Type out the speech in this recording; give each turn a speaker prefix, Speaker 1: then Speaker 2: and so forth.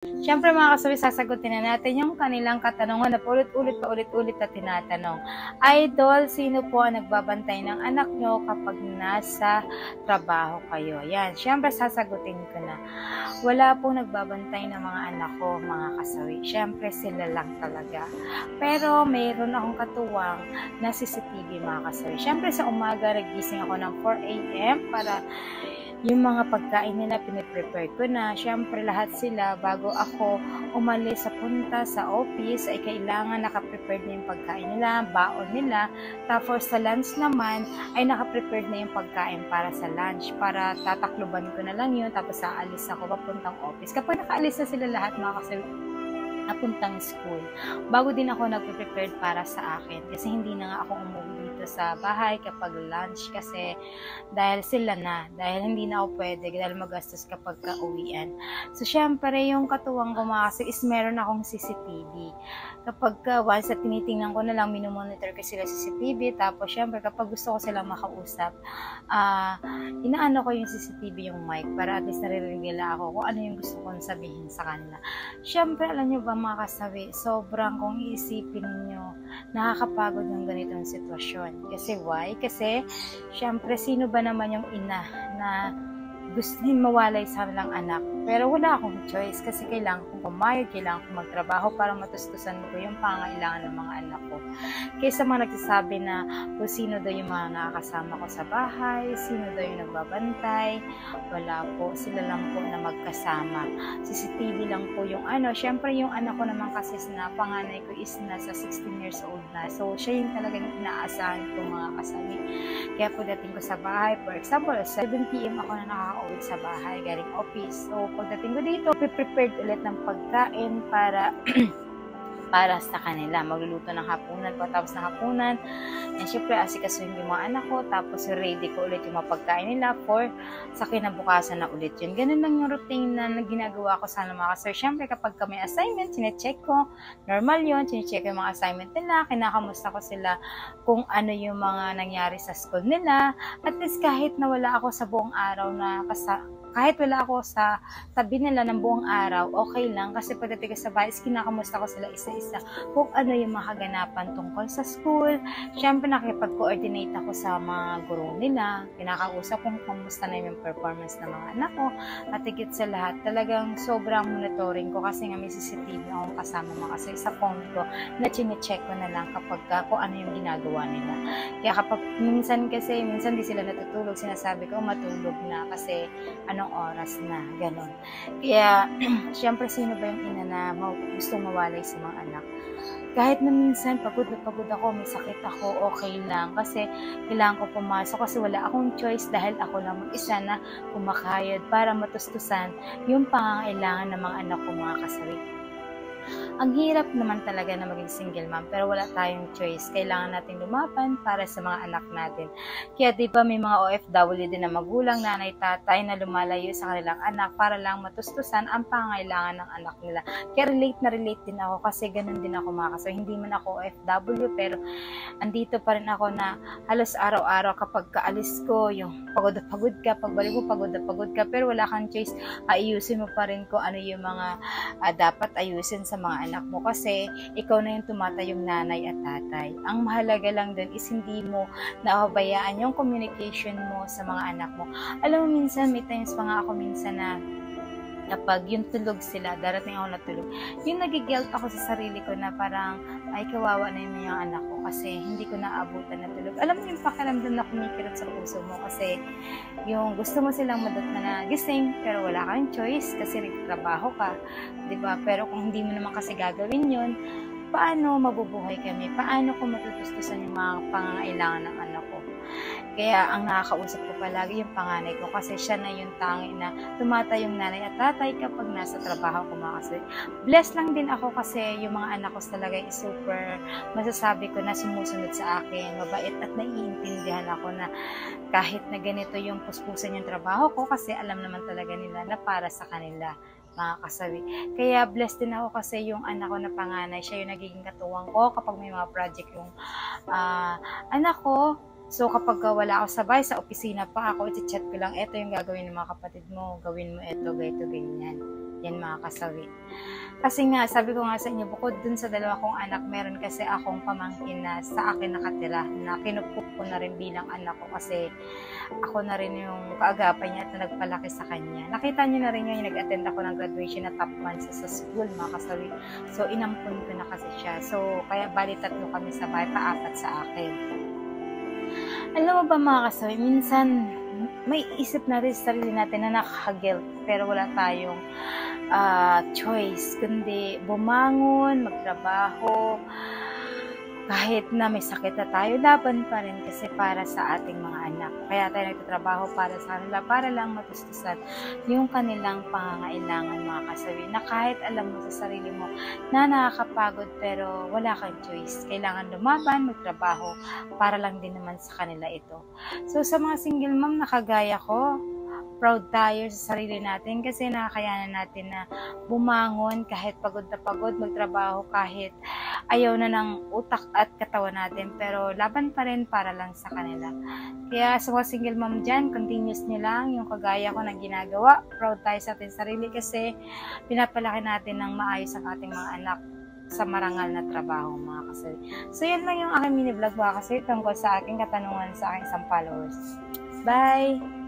Speaker 1: Siyempre mga kasabi, sasagutin na natin yung kanilang katanungan na paulit-ulit na tinatanong. Idol, sino po ang nagbabantay ng anak nyo kapag nasa trabaho kayo? Yan, siyempre sasagutin ko na. Wala pong nagbabantay ng mga anak ko, mga kasawi. Siyempre sila lang talaga. Pero mayroon akong katuwang na CCTV, mga kasawi. Siyempre sa umaga, nagising ako ng 4 a.m. para yung mga pagkain nila, piniprepare ko na. Siyempre, lahat sila, bago ako umalis sa punta sa office, ay kailangan nakaprepared na yung pagkain nila, baon nila. Tapos sa lunch naman, ay nakaprepared na yung pagkain para sa lunch. Para tatakluban ko na lang yun, tapos aalis ako papuntang office. Kapag nakaalis na sila lahat, mga kasi napuntang school, bago din ako nagpe-prepared para sa akin. Kasi hindi na nga ako umuwi dito sa bahay kapag lunch kasi dahil sila na, dahil hindi na ako pwede, dahil magastos kapag kauwian. So, syempre, yung katuwang ko mga kasi is meron akong CCTV. Kapag once na tinitingnan ko na lang, minomonitor ko sila CCTV, tapos syempre, kapag gusto ko silang makausap, inaano ko yung CCTV, yung mic, para at least naririnig nila ako kung ano yung gusto kong sabihin sa kanila. Syempre, alam nyo ba mga kasawi, sobrang kung iisipin ninyo, nakakapagod ng ganitong sitwasyon. Kasi why? Kasi, syempre, sino ba naman yung ina na gusto din mawalay sa kanilang anak? Pero wala akong choice kasi kailangan kong pumayag, kailangan kong magtrabaho para matustusan ko yung pangangailangan ng mga anak ko. Kaysa mga nagsasabi na kung sino daw yung mga nakakasama ko sa bahay, sino daw yung nagbabantay, wala po, sila lang po na magkasama. CCTV lang po yung ano. Syempre yung anak ko naman kasi na panganay ko is nasa 16 years old na. So siya yung talagang inaasahan ko mga kasami. Kaya pagdating ko sa bahay, for example, 7 p.m. ako na nakaka-uwi sa bahay galing office. So pagdating ko dito, prepared ulit ng pagkain para para sa kanila. Magluluto ng hapunan, pagkatapos ng hapunan, and syempre asikasuhin yung mga anak ko, tapos ready ko ulit yung mga pagkain nila for sa kinabukasan na ulit yun. Ganun lang yung routine na ginagawa ko sa mga sir. Syempre kapag may assignment, sinecheck ko, normal yun, sinecheck yung mga assignment nila, kinakamusta ko sila kung ano yung mga nangyari sa school nila, at least kahit na wala ako sa buong araw na kahit wala ako sa tabi nila ng buong araw, okay lang. Kasi pagdating sa bahay, kinakamusta ko sila isa-isa kung ano yung mga kaganapan tungkol sa school. Siyempre, nakipag-coordinate ako sa mga guro nila. Kinakausap kung kumusta na yung performance ng mga anak ko. At higit sa lahat, talagang sobrang monitoring ko kasi nga may CCTV akong kasama mga kasi sa phone ko na chinecheck ko na lang kapag kung ano yung ginagawa nila. Kaya kapag minsan di sila natutulog, sinasabi ko matulog na kasi anong oras na, gano'n. Kaya, syempre, sino ba yung ina na gustong mawalay sa mga anak? Kahit na minsan, pagod na pagod ako, may sakit ako, okay lang. Kasi, kailangan ko pumasok kasi wala akong choice dahil ako lang mag-isa na kumakayod para matustusan yung pangangailangan ng mga anak ko, mga kasawi. Ang hirap naman talaga na maging single mom, pero wala tayong choice. Kailangan natin lumaban para sa mga anak natin. Kaya diba may mga OFW din na magulang, nanay, tatay na lumalayo sa kanilang anak para lang matustusan ang pangailangan ng anak nila. Kaya relate din ako kasi ganun din ako mga kasawi. Hindi man ako OFW, pero andito pa rin ako na halos araw-araw kapag kaalis ko, yung pagod na pagod ka, pagbalik mo pagod na pagod ka, pero wala kang choice, ayusin mo pa rin kung ano yung mga dapat ayusin sa mga anak mo kasi ikaw na yung tumatayong nanay at tatay. Ang mahalaga lang dun is hindi mo napabayaan yung communication mo sa mga anak mo. Alam mo minsan, may times pa nga ako minsan na kapag yung tulog sila, darating ako natulog, yung nagigelt ako sa sarili ko na parang, ay kawawa na yung anak ko kasi hindi ko naabutan na tulog. Alam mo yung pakiramdam na kumikirot sa puso mo kasi yung gusto mo silang madot na gising pero wala kang choice kasi nagtrabaho ka, diba? Pero kung hindi mo naman kasi gagawin yun, paano mabubuhay kami? Paano ko matutustusan yung mga pangangailangan ng anak ko? Kaya ang nakakausap ko palagi yung panganay ko kasi siya na yung tangi na tumatayong nanay at tatay kapag nasa trabaho ko mga kasi. Blessed lang din ako kasi yung mga anak ko talaga is super, masasabi ko na sumusunod sa akin, mabait at naiintindihan ako na kahit na ganito yung puspusan yung trabaho ko kasi alam naman talaga nila na para sa kanila mga kasawi. Kaya blessed din ako kasi yung anak ko na panganay, siya yung nagiging katuwang ko kapag may mga project yung anak ko. So kapag wala ako sa bahay, sa opisina pa ako, i-chat ko lang, eto yung gagawin ng mga kapatid mo, gawin mo eto, ganito, ganyan. Yan mga kasawi. Kasi nga, sabi ko nga sa inyo, bukod dun sa dalawa kong anak, meron kasi akong pamangkin na sa akin nakatira, na kinukup ko na rin bilang anak ko kasi ako na rin yung kaagapan niya at nagpalaki sa kanya. Nakita niyo na rin yung nag-attend ako ng graduation na top 1 sa school, mga kasawi. So, inampun ko na kasi siya. So, kaya bali 3 kami sa bahay, 4 sa akin. Alam mo ba mga kasawi, minsan may isip natin sa sarili natin na nakaka-guilt pero wala tayong choice kundi bumangon, magtrabaho, kahit na may sakit na tayo, laban pa rin kasi para sa ating mga anak. Kaya tayo nagtatrabaho para sa kanila, para lang matustusan yung kanilang pangangailangan, mga kasawi, na kahit alam mo sa sarili mo na nakakapagod pero wala kang choice. Kailangan lumaban, magtrabaho para lang din naman sa kanila ito. So sa mga single mom na kagaya ko, proud tayo sa sarili natin kasi nakakayanan natin na bumangon kahit pagod na pagod, magtrabaho kahit ayaw na ng utak at katawan natin, pero laban pa rin para lang sa kanila. Kaya sa mga single mom dyan, continuous nyo lang yung kagaya ko na ginagawa. Proud tayo sa ating sarili kasi pinapalaki natin ng maayos ang ating mga anak sa marangal na trabaho, mga kasawi. So yan lang yung aking mini vlog, mga kasawi, tungkol sa aking katanungan sa aking isang followers. Bye!